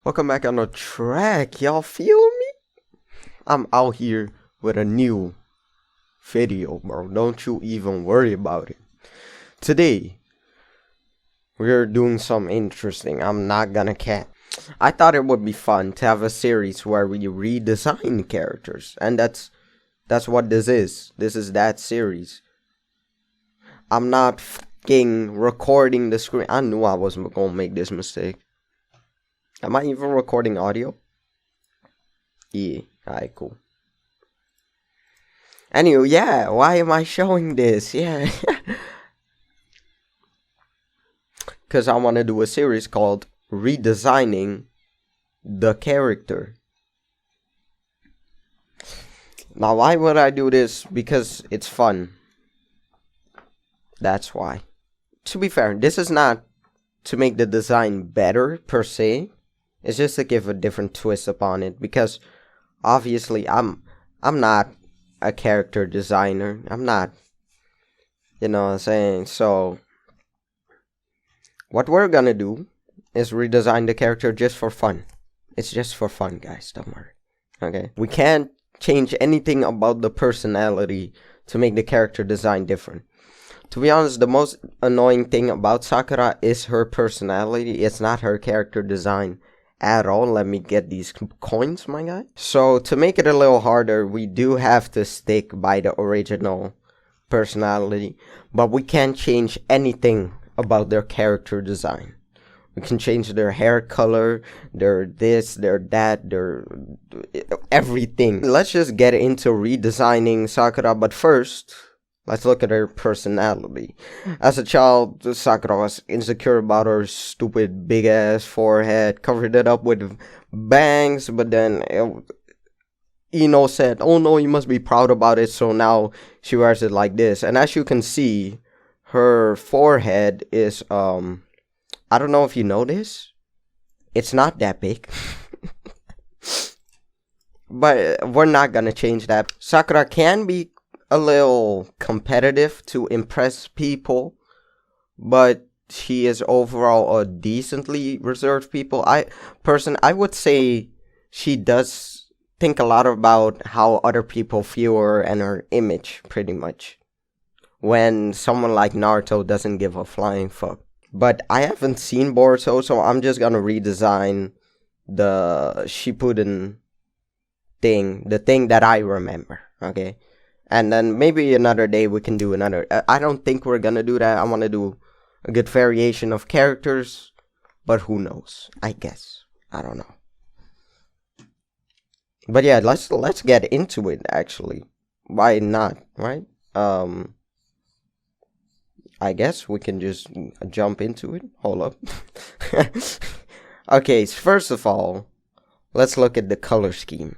Welcome back on the track, y'all feel me? I'm out here with a new video, bro. Don't you even worry about it. Today, we're doing something interesting. I'm not gonna cap. I thought it would be fun to have a series where we redesign characters, and that's what this is. This is that series. I'm not fucking recording the screen. I knew I was gonna make this mistake. Am I even recording audio? Yeah, alright, cool. Anyway, yeah, why am I showing this? Yeah. Because I want to do a series called Redesigning the Character. Now, why would I do this? Because it's fun. That's why. To be fair, this is not to make the design better, per se. It's just to give a different twist upon it. Because, obviously, I'm not a character designer. I'm not. You know what I'm saying? So, what we're gonna do is redesign the character just for fun. It's just for fun, guys. Don't worry. Okay? We can't change anything about the personality to make the character design different. To be honest, the most annoying thing about Sakura is her personality. It's not her character design at all. Let me get these coins, my guy. So, to make it a little harder, we do have to stick by the original personality. But we can't change anything about their character design. We can change their hair color, their this, their that, their everything. Let's just get into redesigning Sakura, but first, let's look at her personality. As a child, Sakura was insecure about her stupid big ass forehead, covered it up with bangs, but then Ino said, "Oh no, you must be proud about it," so now she wears it like this. And as you can see, her forehead is, I don't know if you know this, it's not that big. But we're not gonna change that. Sakura can be a little competitive to impress people, but she is overall a decently reserved I would say she does think a lot about how other people feel her and her image, pretty much. When someone like Naruto doesn't give a flying fuck. But I haven't seen Boruto, so I'm just gonna redesign the Shippuden thing, the thing that I remember, okay? And then maybe another day we can do another. I don't think we're gonna do that. I want to do a good variation of characters, but who knows? I guess. I don't know. But yeah, let's get into it, actually. Why not, right? I guess we can just jump into it. Hold up. Okay, so first of all, let's look at the color scheme.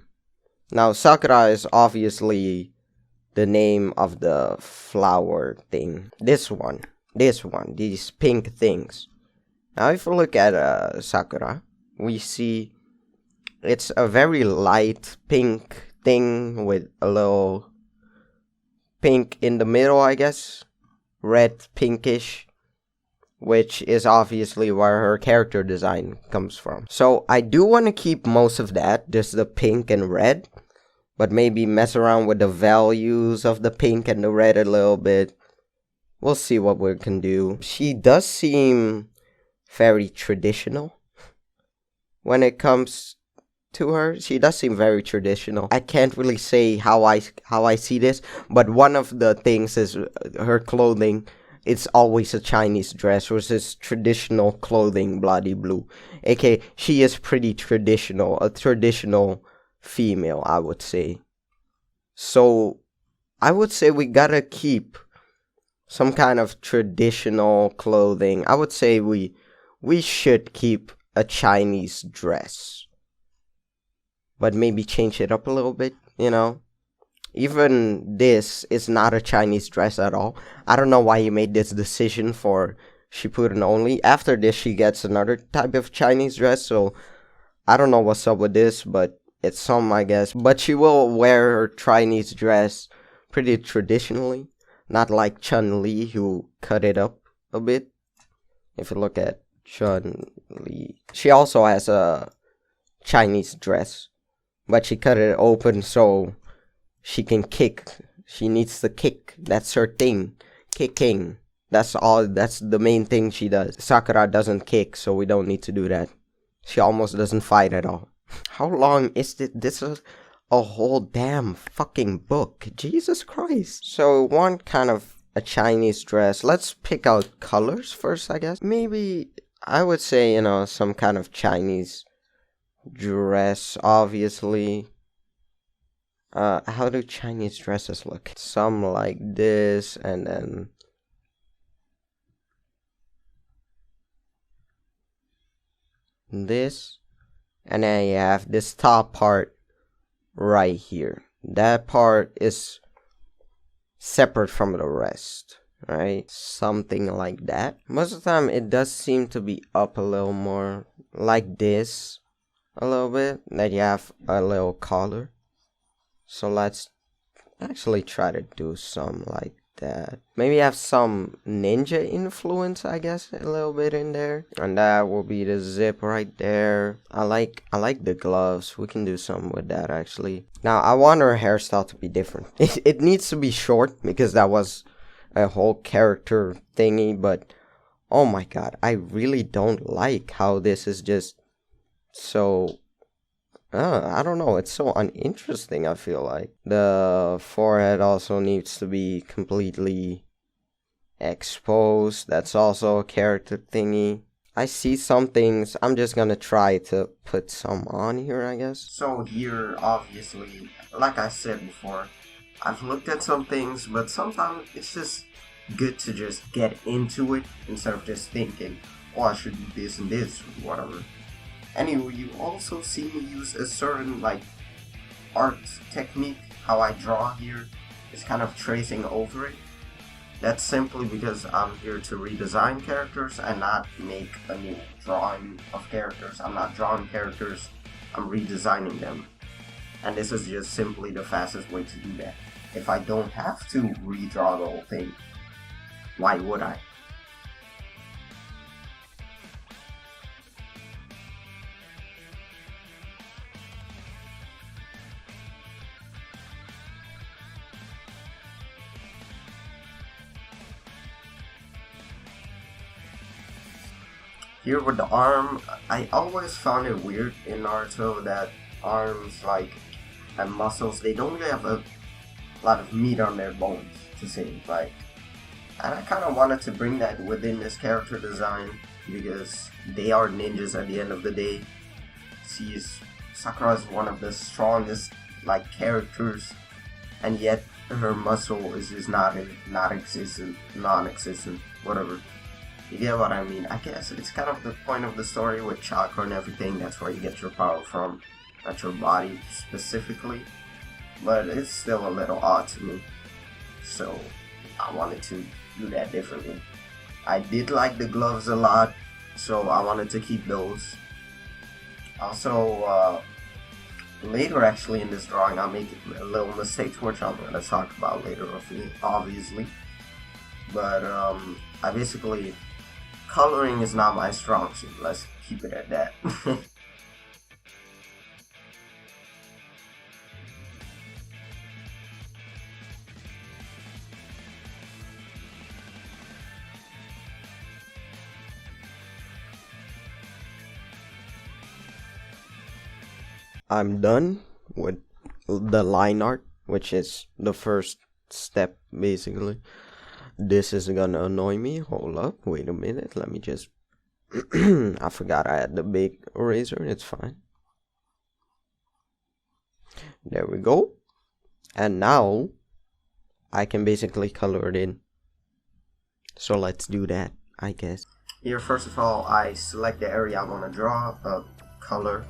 Now, Sakura is obviously the name of the flower thing. This one, these pink things. Now, if we look at Sakura, we see it's a very light pink thing with a little pink in the middle, I guess. Red, pinkish, which is obviously where her character design comes from. So I do want to keep most of that, just the pink and red, but maybe mess around with the values of the pink and the red a little bit. We'll see what we can do. She does seem very traditional when it comes to her. She does seem very traditional. I can't really say how I see this, but one of the things is her clothing. It's always a Chinese dress, which is traditional clothing, bloody blue. Okay, she is pretty traditional, a traditional female, I would say. So, I would say we gotta keep some kind of traditional clothing. I would say we should keep a Chinese dress. But maybe change it up a little bit, you know. Even this is not a Chinese dress at all. I don't know why he made this decision for Shippuden only. After this, she gets another type of Chinese dress, so I don't know what's up with this, but it's some, I guess. But she will wear her Chinese dress pretty traditionally, not like Chun-Li, who cut it up a bit. If you look at Chun-Li, she also has a Chinese dress, but she cut it open so she can kick. She needs to kick. That's her thing. Kicking. That's all. That's the main thing she does. Sakura doesn't kick, so we don't need to do that. She almost doesn't fight at all. How long is this? This is a whole damn fucking book. Jesus Christ. So one kind of a Chinese dress. Let's pick out colors first, I guess. Maybe I would say, some kind of Chinese dress, obviously. How do Chinese dresses look? Some like this, and then this, and then you have this top part right here. That part is separate from the rest, right? Something like that. Most of the time it does seem to be up a little more like this, a little bit, that you have a little collar. So let's actually try to do some like that. Maybe have some ninja influence, I guess, a little bit in there. And that will be the zip right there. I like the gloves. We can do something with that actually. Now I want her hairstyle to be different. It needs to be short because that was a whole character thingy, but oh my god, I really don't like how this is just so I don't know, it's so uninteresting, I feel like. The forehead also needs to be completely exposed. That's also a character thingy. I see some things. I'm just gonna try to put some on here, I guess. So here, obviously, like I said before, I've looked at some things, but sometimes it's just good to just get into it instead of just thinking, oh, I should do this and this, whatever. Anyway, you also see me use a certain like art technique. How I draw here is kind of tracing over it. That's simply because I'm here to redesign characters and not make a new drawing of characters. I'm not drawing characters, I'm redesigning them. And this is just simply the fastest way to do that. If I don't have to redraw the whole thing, why would I? Here with the arm, I always found it weird in Naruto that arms and muscles, they don't really have a lot of meat on their bones, to say, like. And I kind of wanted to bring that within this character design because they are ninjas at the end of the day. Sakura is one of the strongest characters, and yet her muscle is just non-existent, whatever. You get what I mean? I guess it's kind of the point of the story with chakra and everything. That's where you get your power from, not your body specifically. But it's still a little odd to me. So I wanted to do that differently. I did like the gloves a lot, so I wanted to keep those. Also, later actually in this drawing, I'll make a little mistakes, which I'm going to talk about later, obviously. But I basically... coloring is not my strong suit, let's keep it at that. I'm done with the line art, which is the first step basically. This is gonna annoy me. Hold up, wait a minute, let me just I forgot I had the big eraser. It's fine. There we go. And now I can basically color it in. So let's do that, I guess. Here, first of all, I select the area I want to draw a color,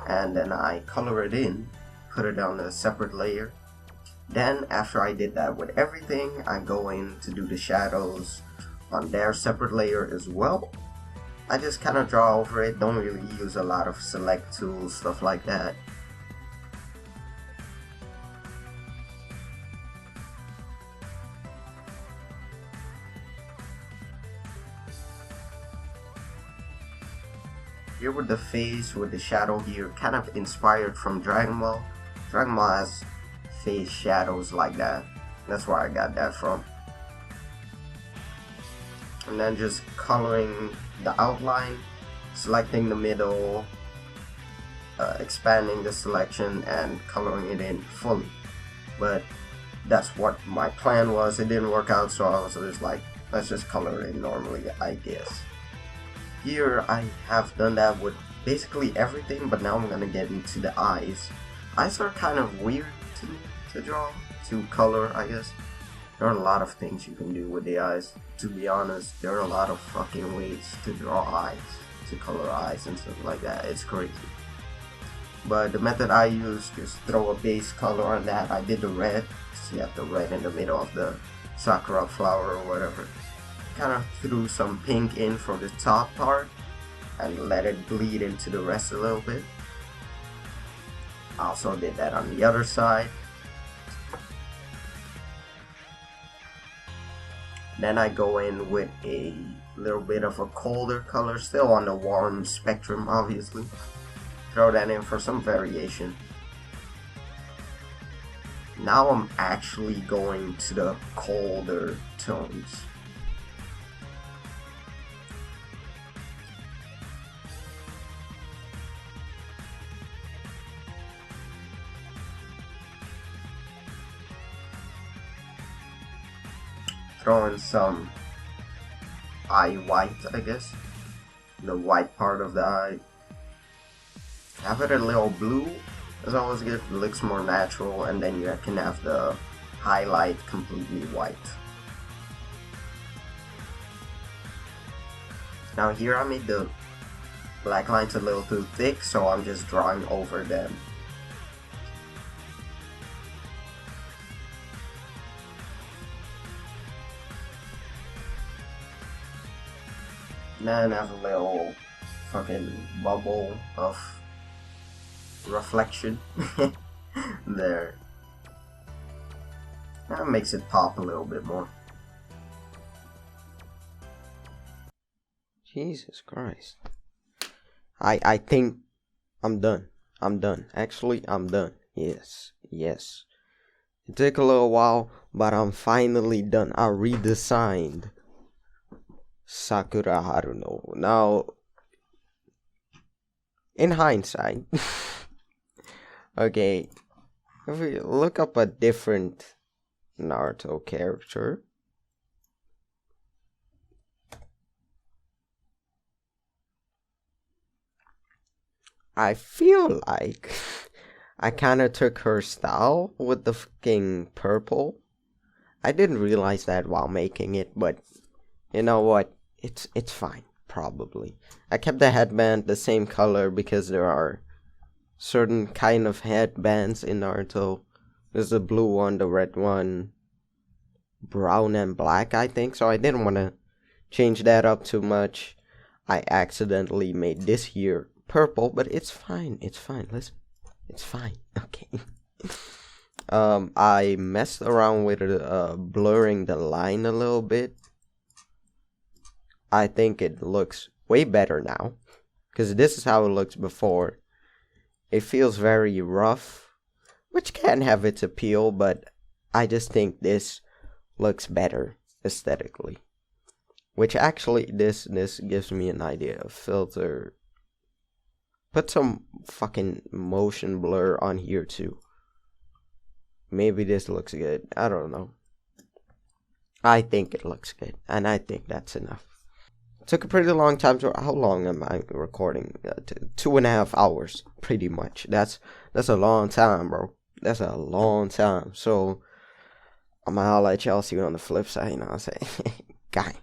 and then I color it in, put it on a separate layer. Then after I did that with everything, I go in to do the shadows on their separate layer as well. I just kind of draw over it, don't really use a lot of select tools, stuff like that. here with the face, with the shadow here, kind of inspired from Dragon Ball. Dragon Ball has face shadows like that. That's where I got that from. And then just coloring the outline, selecting the middle, expanding the selection and coloring it in fully. But that's what my plan was. It didn't work out, so I was just like, let's just color it in normally, I guess. Here I have done that with basically everything, but now I'm gonna get into the eyes. Eyes are kind of weird to draw, to color, I guess. There are a lot of things you can do with the eyes. To be honest, there are a lot of fucking ways to draw eyes, to color eyes and stuff like that. It's crazy. But the method I use, just throw a base color on that. I did the red, so you have the red in the middle of the Sakura flower or whatever. Kind of threw some pink in for the top part and let it bleed into the rest a little bit. Also did that on the other side. Then I go in with a little bit of a colder color, still on the warm spectrum obviously. Throw that in for some variation. Now I'm actually going to the colder tones. Throw in some eye white, I guess. The white part of the eye. Have it a little blue, as always good, it looks more natural, and then you can have the highlight completely white. Now here I made the black lines a little too thick, so I'm just drawing over them. Then have a little fucking bubble of reflection there. That makes it pop a little bit more. Jesus Christ. I think I'm done. I'm done. Actually, I'm done. Yes. It took a little while, but I'm finally done. I redesigned Sakura Haruno. Now, in hindsight, okay, if we look up a different Naruto character, I feel like I kind of took her style with the fucking purple. I didn't realize that while making it, but you know what? It's fine, probably. I kept the headband the same color because there are certain kind of headbands in Naruto. There's the blue one, the red one, brown and black, I think. So I didn't want to change that up too much. I accidentally made this here purple, but it's fine. It's fine. It's fine. Okay. I messed around with blurring the line a little bit. I think it looks way better now, because this is how it looks before. It feels very rough, which can have its appeal, but I just think this looks better aesthetically. Which actually, this gives me an idea of filter. Put some fucking motion blur on here too. Maybe this looks good. I don't know. I think it looks good, and I think that's enough. Took a pretty long time to. How long am I recording? 2.5 hours, pretty much. That's a long time, bro. That's a long time. So I'm gonna holla at y'all. See you on the flip side. You know what I'm saying? Guy.